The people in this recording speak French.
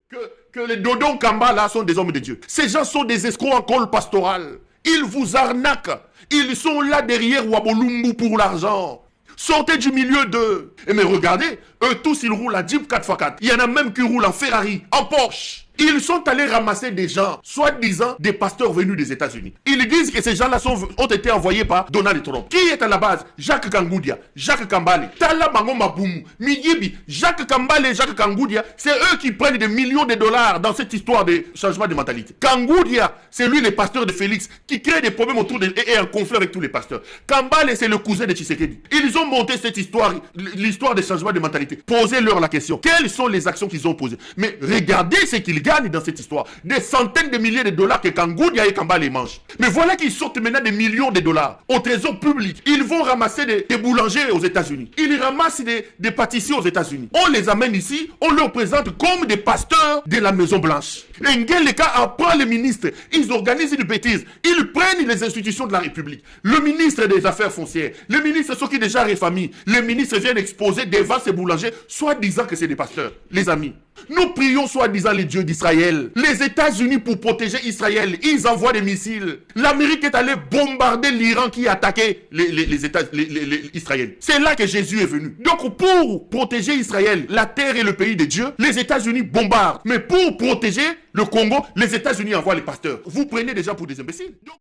que les Dodon Kamba là sont des hommes de Dieu. Ces gens sont des escrocs en col pastoral. Ils vous arnaquent. Ils sont là derrière Wabolumbu pour l'argent. Sortez du milieu d'eux. Et mais regardez, eux tous ils roulent à Jeep 4x4. Il y en a même qui roulent en Ferrari, en Porsche. Ils sont allés ramasser des gens, soi-disant des pasteurs venus des États-Unis. Ils disent que ces gens-là ont été envoyés par Donald Trump. Qui est à la base? Jacques Kangoudia, Jacques Kambale, Tala Bango Maboumou, Miyibi, Jacques Kambale et Jacques Kangoudia, c'est eux qui prennent des millions de dollars dans cette histoire de changement de mentalité. Kangoudia, c'est lui le pasteur de Félix qui crée des problèmes autour de et un conflit avec tous les pasteurs. Kambale, c'est le cousin de Tshisekedi. Ils ont monté cette histoire, l'histoire des changements de mentalité. Posez-leur la question. Quelles sont les actions qu'ils ont posées? Mais regardez ce qu'ils gagnent dans cette histoire. Des centaines de milliers de dollars que Kangoudia et Kambale mangent. Mais voilà qu'ils sortent maintenant des millions de dollars au trésor public. Ils vont ramasser des boulangers aux États-Unis. Ils ramassent des pâtissiers aux États-Unis. On les amène ici, on leur présente comme des pasteurs de la Maison Blanche. Ngeleka apprend les ministres. Ils organisent une bêtise. Ils prennent les institutions de la République. Le ministre des Affaires foncières, le ministre ceux qui déjà réfamient, les ministres viennent exposer devant ces boulangers, soi-disant que c'est des pasteurs. Les amis, nous prions soi-disant les dieux d'Israël. Les États-Unis pour protéger Israël, ils envoient des missiles. L'Amérique est allée bombarder l'Iran qui attaquait Israël. C'est là que Jésus est venu. Donc pour protéger Israël, la terre et le pays de Dieu, les États-Unis bombardent. Mais pour protéger le Congo, les États-Unis envoient les pasteurs. Vous prenez des gens pour des imbéciles.